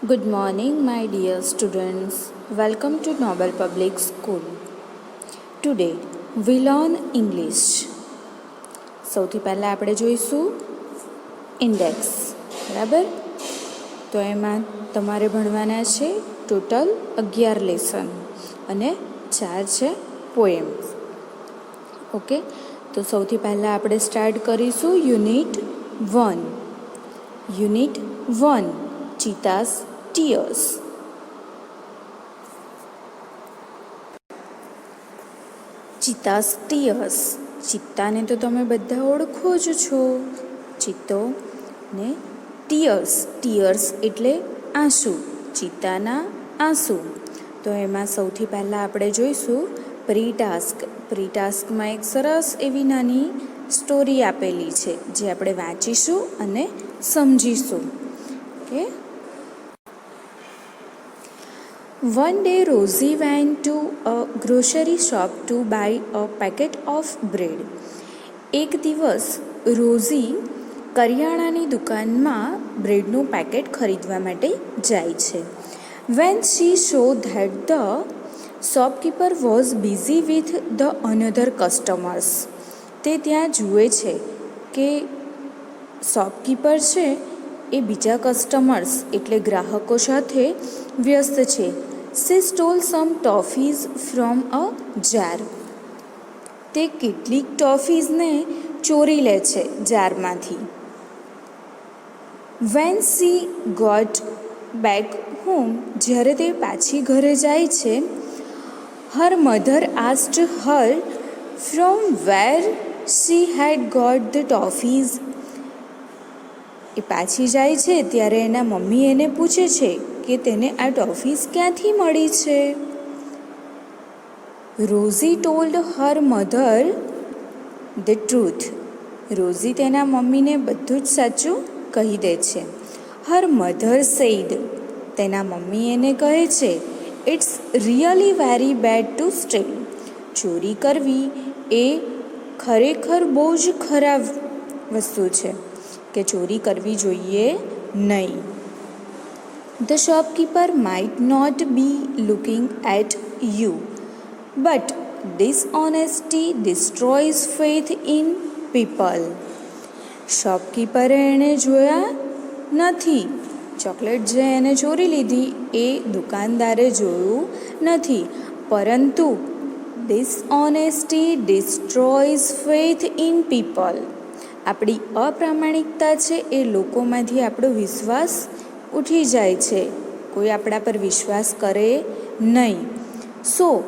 Good morning, my dear students. Welcome to Noble Public School. Today we learn English. સૌથી પહેલાં આપણે જોઈશું index, બરાબર? તો એમાં તમારે ભણવાના છે ટોટલ 11 લેસન અને 4 છે પોએમ. ઓકે, તો સૌથી પહેલાં આપણે સ્ટાર્ટ કરીશું unit 1. Unit 1, cheetah's tears. Cheetah's tears. ચિત્તાને તો તમે બધા ઓળખો જ છો, ચિત્તો ને ટીયર્સ. ટીયર્સ એટલે આંસુ, ચિત્તાના આંસુ. તો એમાં સૌથી પહેલાં આપણે જોઈશું પ્રી-ટાસ્ક. પ્રી-ટાસ્કમાં એક સરસ એવી નાની સ્ટોરી આપેલી છે જે આપણે વાંચીશું અને સમજીશું. Okay. One day Rosie went to a grocery shop to buy a packet of bread. એક દિવસ રોઝી કરિયાણાની દુકાનમાં બ્રેડનું પેકેટ ખરીદવા માટે જાય છે. When she saw that the shopkeeper was busy with the another customers. તે ત્યાં જુએ છે કે શોપકીપર છે એ બીજા કસ્ટમર્સ એટલે ગ્રાહકો સાથે વ્યસ્ત છે. She stole some toffees from a jar. તે કેટલીક ટોફીઝને ચોરી લે છે જારમાંથી. When she got back home, જ્યારે તે પાછી ઘરે જાય છે, her mother asked her from where she had got the toffees. એ પાછી જાય છે ત્યારે એના મમ્મી એને પૂછે છે કે તેને આ ટોફીઝ ક્યાંથી મળી છે. Rosie told her mother the truth. Rosie તેના મમ્મીને બધું જ સાચું કહી દે છે. Her mother said. તેના મમ્મી એને કહે છે it's really very bad to steal. ચોરી કરવી એ ખરેખર બહુ જ ખરાબ વસ્તુ છે કે ચોરી કરવી જોઈએ નહીં. The shopkeeper might not be looking at you, but dishonesty destroys faith in people. શોપકીપરે એણે જોયા નથી. ચોકલેટ જે એને ચોરી લીધી એ દુકાનદારે જોયું નથી, પરંતુ ડિસઓનેસ્ટી ડિસ્ટ્રોયઝ ફેથ ઇન પીપલ. આપણી અપ્રામાણિકતા છે એ લોકોમાંથી આપણો વિશ્વાસ ઉઠી જાય છે, કોઈ આપણા પર વિશ્વાસ કરે નહીં. સો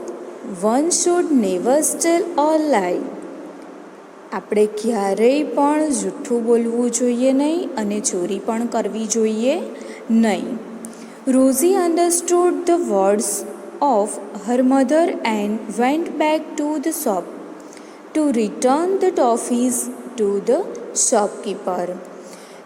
વન શુડ નેવર સ્ટેલ ઓર લાય. આપણે ક્યારેય પણ જૂઠું બોલવું જોઈએ નહીં અને ચોરી પણ કરવી જોઈએ નહીં. Rosie understood the words of her mother and went back to the shop to return the toffees to the shopkeeper.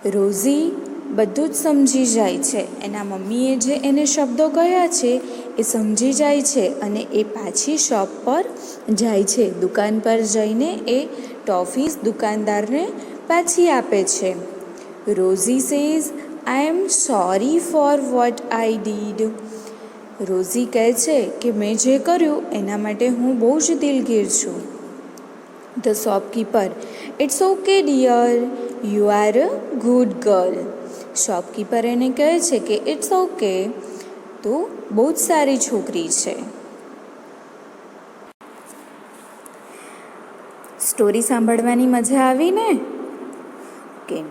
Rosie બધું જ સમજી જાય છે. એના મમ્મીએ જે એને શબ્દો કહ્યા છે એ સમજી જાય છે અને એ પાછી શોપ પર જાય છે. દુકાન પર જઈને એ ટોફીઝ દુકાનદારને પાછી આપે છે. Rosie says I am sorry for what I did. Rosie કહે છે કે મેં જે કર્યું એના માટે હું બહુ જ દિલગીર છું. The shopkeeper it's okay dear, you are a good girl. Shopkeeper એને કહે છે કે ઇટ્સ ઓકે, તો બહુ જ સારી છોકરી છે. સ્ટોરી સાંભળવાની મજા આવી ને? ઓકે,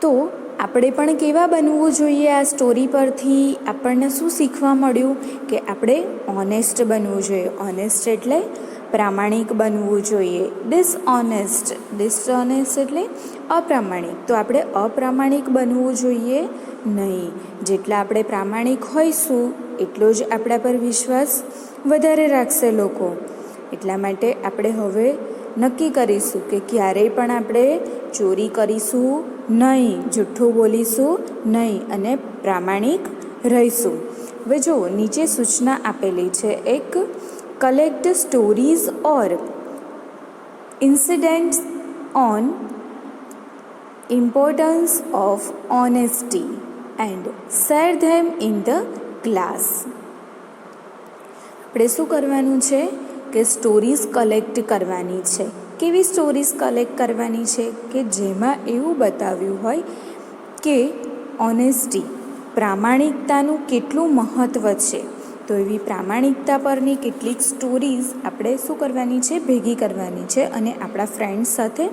તો આપણે પણ કેવા બનવું જોઈએ? આ સ્ટોરી પરથી આપણને શું શીખવા મળ્યું કે આપણે ઓનેસ્ટ બનવું જોઈએ. ઓનેસ્ટ એટલે પ્રામાણિક બનવું જોઈએ. ડિસઓનેસ્ટ એટલે અપ્રામાણિક. તો આપણે અપ્રામાણિક બનવું જોઈએ નહીં. જેટલા આપણે પ્રામાણિક હોઈશું એટલો જ આપણા પર વિશ્વાસ વધારે રાખશે લોકો. એટલા માટે આપણે હવે નક્કી કરીશું કે ક્યારેય પણ આપણે ચોરી કરીશું નહીં, જૂઠું બોલીશું નહીં અને પ્રામાણિક રહીશું. હવે જુઓ, નીચે સૂચના આપેલી છે. એક collect stories or incidents on importance of honesty. and share them in the class. આપણે શું કરવાનું છે કે સ્ટોરીઝ કલેક્ટ કરવાની છે. કેવી સ્ટોરીઝ કલેક્ટ કરવાની છે કે જેમાં એવું બતાવ્યું હોય કે ઓનેસ્ટી, પ્રામાણિકતાનું કેટલું મહત્ત્વ છે. તો એવી પ્રામાણિકતા પરની કેટલીક સ્ટોરીઝ આપણે શું કરવાની છે, ભેગી કરવાની છે અને આપણા ફ્રેન્ડ્સ સાથે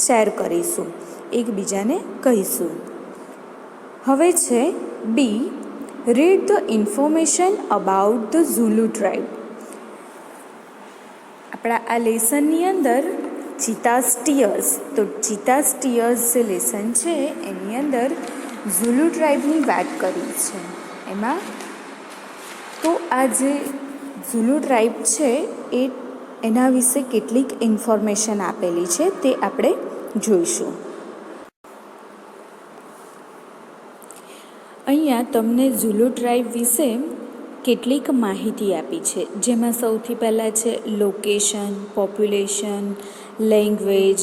શેર કરીશું, એકબીજાને કહીશું. હવે છે B, read the information about the Zulu tribe. આપણા આ લેસનની અંદર ચિતાસ ટીયર્સ, તો ચિતાસ ટીયર્સ જે લેસન છે એની અંદર ઝુલુ ટ્રાઇબની વાત કરી છે. એમાં તો આ જે ઝુલુ ટ્રાઇબ છે એના વિશે કેટલીક ઇન્ફોર્મેશન આપેલી છે તે આપણે જોઈશું. અહીંયા તમને ઝુલુ ટ્રાઇબ વિશે કેટલીક માહિતી આપી છે, જેમાં સૌથી પહેલાં છે location, population, language,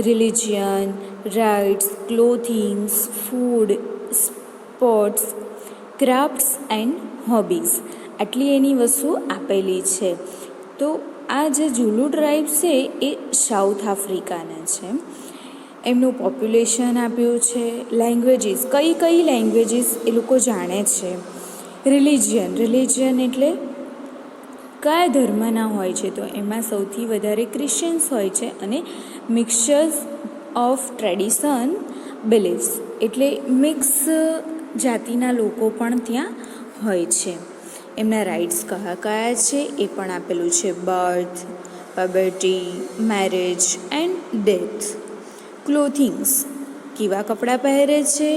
religion, rites, clothings, food, sports, crafts and hobbies. આટલી એની વસ્તુ આપેલી છે. તો આ જે ઝુલુ ટ્રાઇબ છે એ સાઉથ આફ્રિકાના છે. એમનું પોપ્યુલેશન આપ્યું છે, લેંગ્વેજીસ, કઈ કઈ લેંગ્વેજીસ એ લોકો જાણે છે, રિલિજિયન એટલે કયા ધર્મના હોય છે, તો એમાં સૌથી વધારે ક્રિશ્ચિયન્સ હોય છે અને મિક્સચર્સ ઓફ ટ્રેડિશન બિલીફ્સ એટલે મિક્સ જાતિના લોકો પણ ત્યાં હોય છે. એમના રાઇટ્સ કયા કયા છે એ પણ આપેલું છે, birth, પબર્ટી, marriage and death. Clothings, કેવા કપડાં પહેરે છે,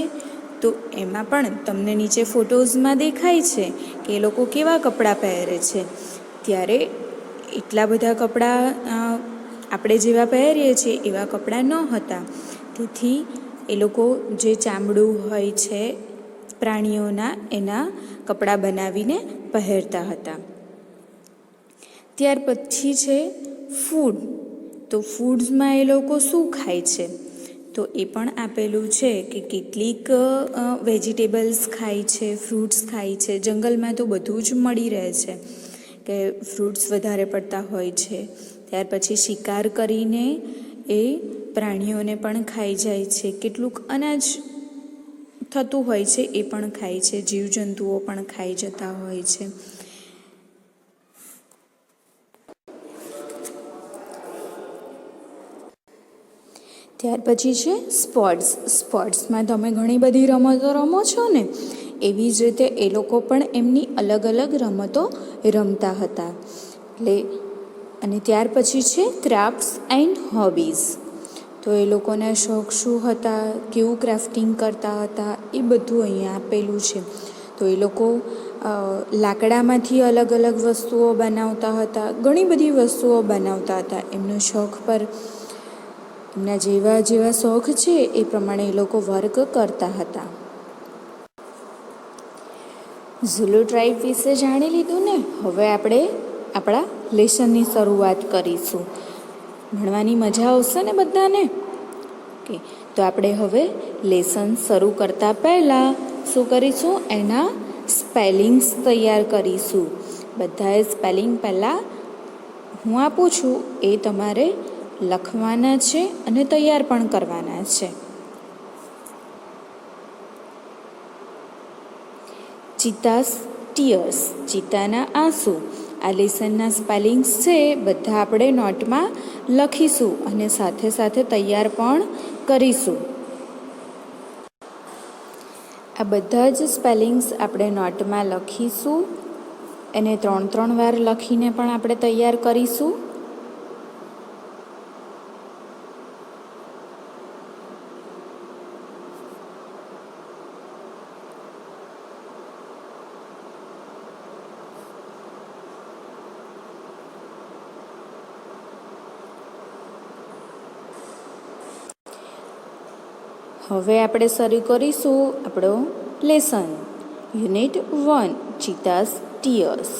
તો એમાં પણ તમને નીચે ફોટોઝમાં દેખાય છે કે એ લોકો કેવા કપડાં પહેરે છે. ત્યારે એટલા બધા કપડાં આપણે જેવા પહેરીએ છીએ એવા કપડાં ન હતા, તેથી એ લોકો જે ચામડું હોય છે પ્રાણીઓના એના કપડાં બનાવીને પહેરતા હતા. ત્યાર પછી છે ફૂડ, તો ફૂડ્સમાં એ લોકો શું ખાય છે, તો એ પણ આપેલું છે કે કેટલીક વેજીટેબલ્સ ખાય છે, ફ્રૂટ્સ ખાય છે. જંગલમાં તો બધું જ મળી રહે છે કે ફ્રૂટ્સ વધારે પડતા હોય છે. ત્યાર પછી શિકાર કરીને એ પ્રાણીઓને પણ ખાઈ જાય છે. કેટલુંક અનાજ થતું હોય છે એ પણ ખાય છે, જીવજંતુઓ પણ ખાઈ જતા હોય છે. ત્યાર પછી છે સ્પોર્ટ્સમાં તમે ઘણી બધી રમતો રમો છો ને, એવી જ રીતે એ લોકો પણ એમની અલગ અલગ રમતો રમતા હતા. એટલે અને ત્યાર પછી છે ક્રાફ્ટ્સ એન્ડ હોબીઝ, તો એ લોકોના શોખ શું હતા, કેવું ક્રાફ્ટિંગ કરતા હતા, એ બધું અહીંયા આપેલું છે. તો એ લોકો લાકડામાંથી અલગ અલગ વસ્તુઓ બનાવતા હતા, ઘણી બધી વસ્તુઓ બનાવતા હતા. એમનો શોખ પર એમના જેવા જેવા શોખ છે એ પ્રમાણે એ લોકો વર્ક કરતા હતા. ઝુલુ ટ્રાઇબ વિશે જાણી લીધું ને, હવે આપણે આપણા લેસનની શરૂઆત કરીશું. ભણવાની મજા આવશે ને બધાને? ઓકે, તો આપણે હવે લેસન શરૂ કરતાં પહેલાં શું કરીશું, એના સ્પેલિંગ્સ તૈયાર કરીશું. બધાએ સ્પેલિંગ પહેલાં હું આપું છું એ તમારે લખવાના છે અને તૈયાર પણ કરવાના છે. ચિતાસ ટીયર્સ, ચિતાના આંસુ. આ લેસનના સ્પેલિંગ્સ છે બધા આપણે નોટમાં લખીશું અને સાથે સાથે તૈયાર પણ કરીશું. આ બધા જ સ્પેલિંગ્સ આપણે નોટમાં લખીશું એને 3 વાર લખીને પણ આપણે તૈયાર કરીશું. હવે આપણે શરૂ કરીશું આપણો lesson. Unit 1, cheetah's tears.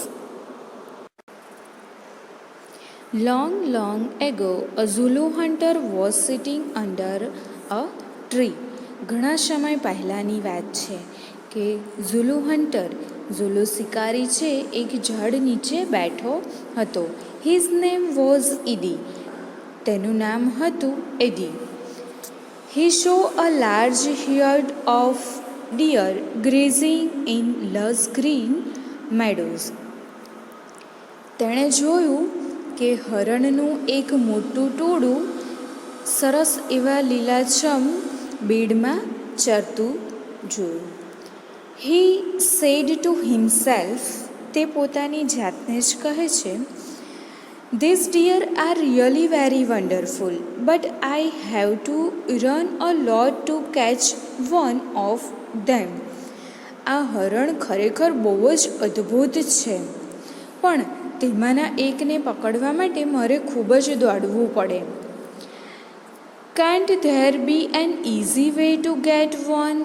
Long, long ago, a Zulu hunter was sitting under a tree. ઘણા સમય પહેલાંની વાત છે કે ઝુલુ હન્ટર, ઝુલુ શિકારી છે, એક ઝાડ નીચે બેઠો હતો. હિઝ નેમ વોઝ ઇડી, તેનું નામ હતું Eddie. He saw a large herd of deer grazing in lush green meadows. તેણે જોયું કે હરણનું એક મોટું ટોળું સરસ એવા લીલાછમ બીડમાં ચરતું જોયું. હી સેડ ટુ હિમસેલ્ફ, તે પોતાની જાતને જ કહે છે, these deer are really very wonderful, but I have to run a lot to catch one of them. આ હરણ ખરેખર બહુ જ અદ્ભુત છે, પણ તેમાંના એકને પકડવા માટે મારે ખૂબ જ દોડવું પડે. Can't there be an easy way to get one,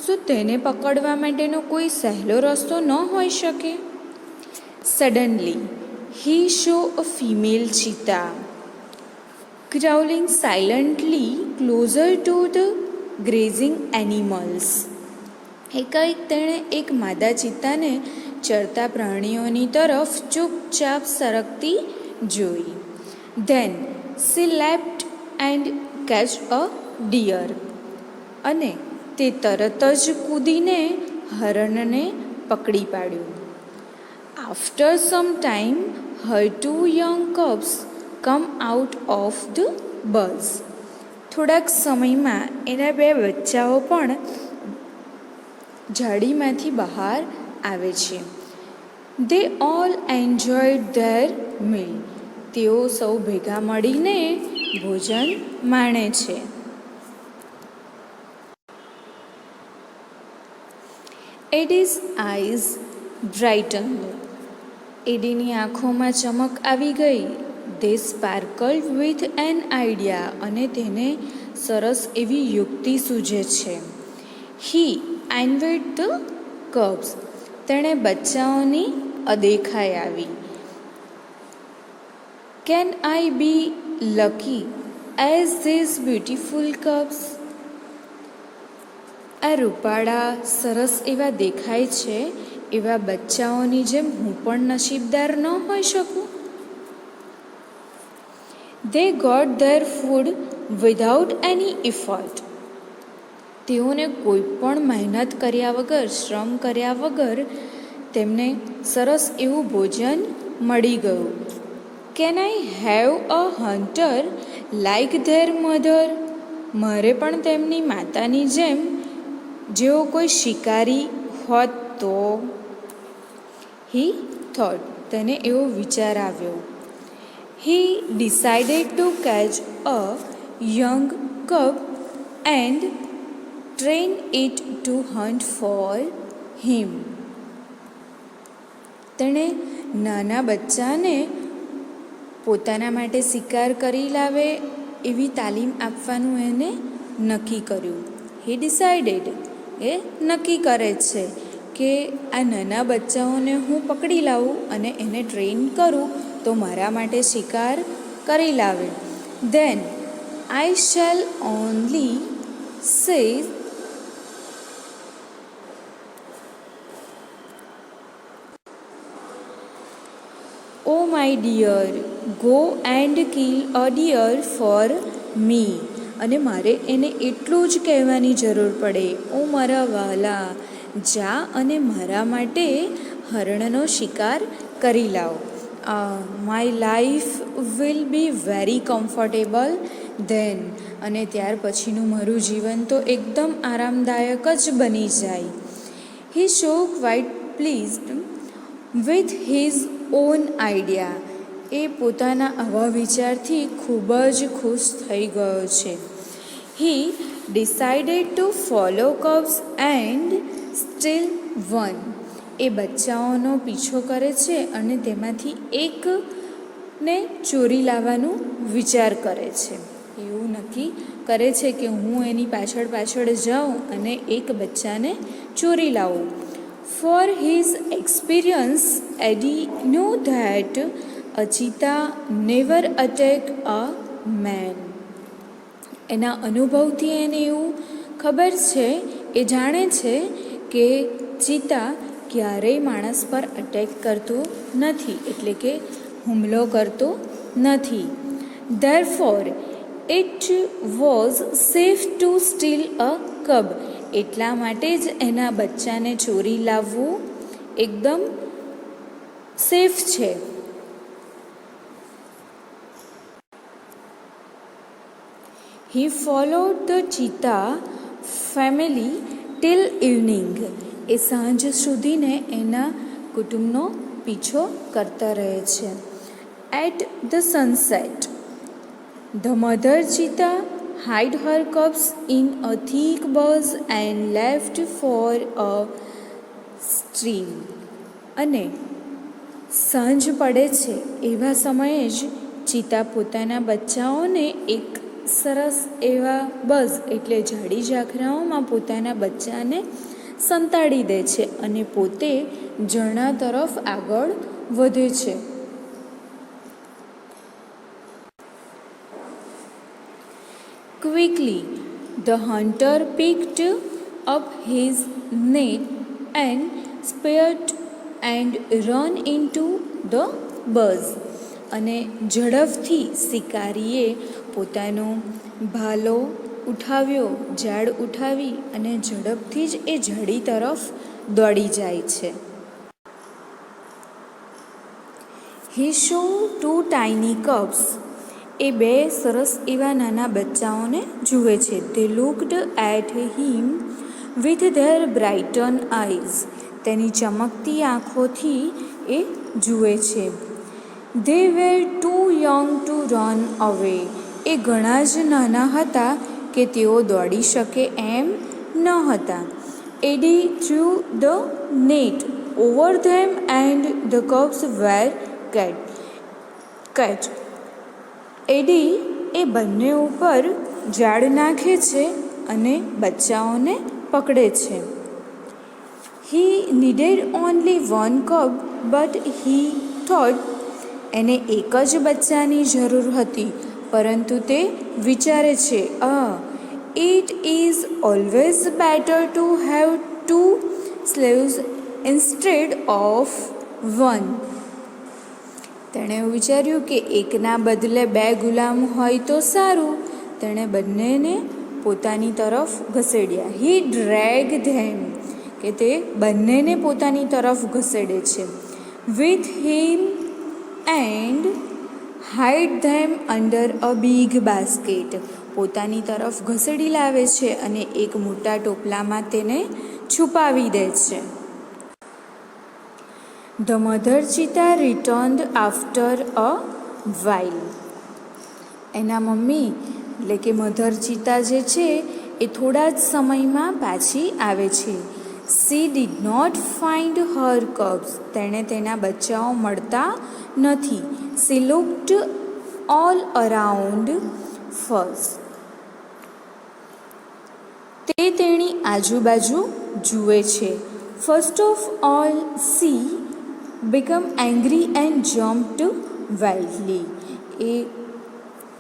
શું તેને પકડવા માટેનો કોઈ સહેલો રસ્તો ન હોઈ શકે? Suddenly he saw a female cheetah crawling silently closer to the grazing animals. એકાએક તેણે એક માદા ચિત્તાને ચરતા પ્રાણીઓની તરફ ચૂપચાપ સરકતી જોઈ. Then she leapt and catch a deer, અને તે તરત જ કૂદીને હરણને પકડી પાડ્યું. After some time her two young cubs come out of the bush. થોડાક સમયમાં એના બે બચ્ચાઓ પણ ઝાડીમાંથી બહાર આવે છે. They all enjoyed their meal, તેઓ સૌ ભેગા મળીને ભોજન માણે છે. એડીઝ આઈઝ બ્રાઇટન્ડ, એડીની આંખોમાં ચમક આવી ગઈ. ધે સ્પાર્કલ્ડ વિથ એન આઈડિયા, અને તેને સરસ એવી યુક્તિ સૂઝે છે. હી એન્વિડ ધ કબ્સ, તેણે બચ્ચાઓની અદેખાઈ આવી. Can I be lucky as these beautiful cubs, આ રૂપાળા સરસ એવા દેખાય છે એવા બચ્ચાઓની જેમ હું પણ નસીબદાર ન હોઈ શકું? They got their food without any effort, તેઓને કોઈ પણ મહેનત કર્યા વગર, શ્રમ કર્યા વગર તેમને સરસ એવું ભોજન મળી ગયું. Can I have a hunter like their mother, મારે પણ તેમની માતાની જેમ જેઓ કોઈ શિકારી હોત તો? હી થોટ, તેને એવો વિચાર આવ્યો. He decided to catch a young cub and train it to hunt for him. તેણે નાના બચ્ચાને પોતાના માટે શિકાર કરી લાવે એવી તાલીમ આપવાનું એને નક્કી કર્યું. હી ડિસાઇડેડ, એ નક્કી કરે છે કે આ નાના બચ્ચાઓને હું પકડી લાવું અને એને ટ્રેન કરું તો મારા માટે શિકાર કરી લાવે. Than I shall only say oh my dear, go and kill a deer for me. અને મારે એને એટલું જ કહેવાની જરૂર પડે, ઓ મારા વહાલા, જા અને મારા માટે હરણનો શિકાર કરી લાવ. My life will be very comfortable then, અને ત્યાર પછીનું મારું જીવન તો એકદમ આરામદાયક જ બની જાય. He so quite pleased with his own idea, એ પોતાના આવા વિચારથી ખૂબ જ ખુશ થઈ ગયો છે. He decided to follow cubs and steal one, એ બચ્ચાઓનો પીછો કરે છે અને તેમાંથી એકને ચોરી લાવવાનું વિચાર કરે છે. એવું નક્કી કરે છે કે હું એની પાછળ પાછળ જાઉં અને એક બચ્ચાને ચોરી લાવું. For his experience Eddie know that a cheetah never attack a man. એના અનુભવથી એને એવું ખબર છે, એ જાણે છે કે ચિત્તા ક્યારેય માણસ પર અટેક કરતો નથી, એટલે કે હુમલો કરતો નથી. Therefore it was safe to steal a cub. એટલા માટે જ એના બચ્ચાને ચોરી લાવવું એકદમ સેફ છે. He followed the cheetah family till evening. એ સાંજ સુધીને એના કુટુંબનો પીછો કરતા રહે છે. At the sunset, the mother cheetah hid her cubs in a thick bush and left for a stream. અને સાંજ પડે છે એવા સમયે જ ચિત્તા પોતાના બચ્ચાઓને એક સરસ એવા બઝ એટલે જાડી ઝાખરાઓમાં પોતાના બચ્ચાને સંતાડી દે છે અને પોતે ઝરણા તરફ આગળ વધે છે. Quickly, the hunter picked up his net and speared and ran into the bush. અને ઝડપથી શિકારીએ પોતાનો ભાલો ઉઠાવ્યો, ઝાડ ઉઠાવી અને ઝડપથી જ એ ઝાડી તરફ દોડી જાય છે. He saw two tiny cubs. એ બે સરસ એવા નાના બચ્ચાઓને જુએ છે. They looked at him with their brightened eyes. તેની ચમકતી આંખોથી એ જુએ છે. They were too young to run away. એ ઘણા જ નાના હતા કે તેઓ દોડી શકે એમ ન હતા. Eddie threw the net over them and the cubs were caught. એડી એ બંને ઉપર ઝાડ નાખે છે અને બચ્ચાઓને પકડે છે. He needed only one cub, but he thought એને એક જ બચ્ચાની જરૂર હતી, પરંતુ તે વિચારે છે it is always better to have two slaves instead of one. તેણે એવું વિચાર્યું કે એકના બદલે બે ગુલામ હોય તો સારું. તેણે બંનેને પોતાની તરફ ઘસેડ્યા. હી ડ્રેગ ધેમ, કે તે બંનેને પોતાની તરફ ઘસેડે છે. With him and hide them under a big basket. પોતાની તરફ ઘસેડી લાવે છે અને એક મોટા ટોપલામાં તેને છુપાવી દે છે. The mother cheetah returned after a while. એના મમ્મી એટલે કે મધર ચિત્તા જે છે એ થોડા જ સમયમાં પાછી આવે છે. She did not find her cubs. તેણે તેના બચ્ચાઓ મળતા નથી. She looked all around first. તે તેની આજુબાજુ જુએ છે. First of all, she became angry and jumped wildly. એ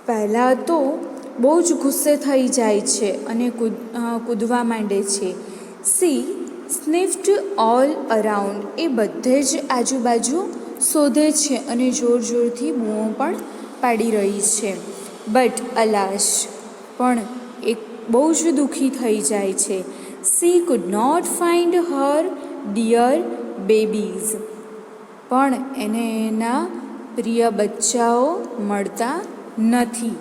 પહેલાં તો બહુ જ ગુસ્સે થઈ જાય છે અને કૂદવા માંડે છે. She sniffed all around. એ બધે જ આજુબાજુ શોધે છે અને જોર જોરથી બૂમો પણ પાડી રહી છે. બટ અલાશ, પણ એ બહુ જ દુઃખી થઈ જાય છે. She could not find her dear babies. પણ એને એના પ્રિય બચ્ચાઓ મળતા નથી.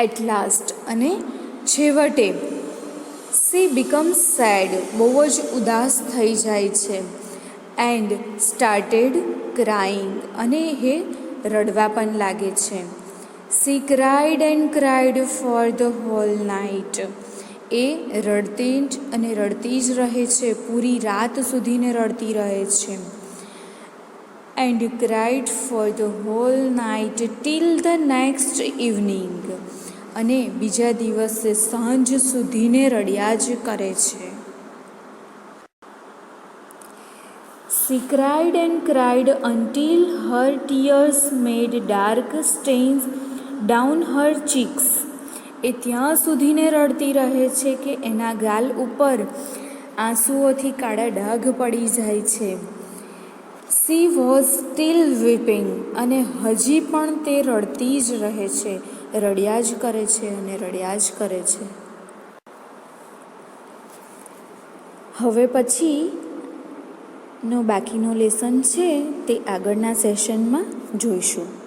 એટ લાસ્ટ, અને છેવટે, she becomes sad. બહુ જ ઉદાસ થઈ જાય છે. And started crying. અને એ રડવા પણ લાગે છે. She cried and cried for the whole night. એ રડતી જ અને રડતી જ રહે છે. પૂરી રાત સુધીને રડતી રહે છે. And cried for the whole night till the next evening. અને બીજા દિવસે સાંજ સુધીને રડ્યા જ કરે છે. She cried and cried until her tears made dark stains down her cheeks. એ ત્યાં સુધીને રડતી રહે છે કે એના ગાલ ઉપર આંસુઓથી કાળા ડાઘ પડી જાય છે. સી વોઝ સ્ટીલ વીપિંગ, અને હજી પણ તે રડતી જ રહે છે, રડ્યા જ કરે છે અને રડ્યા જ કરે છે. હવે પછીનો બાકીનો લેસન છે તે આગળના સેશનમાં જોઈશું.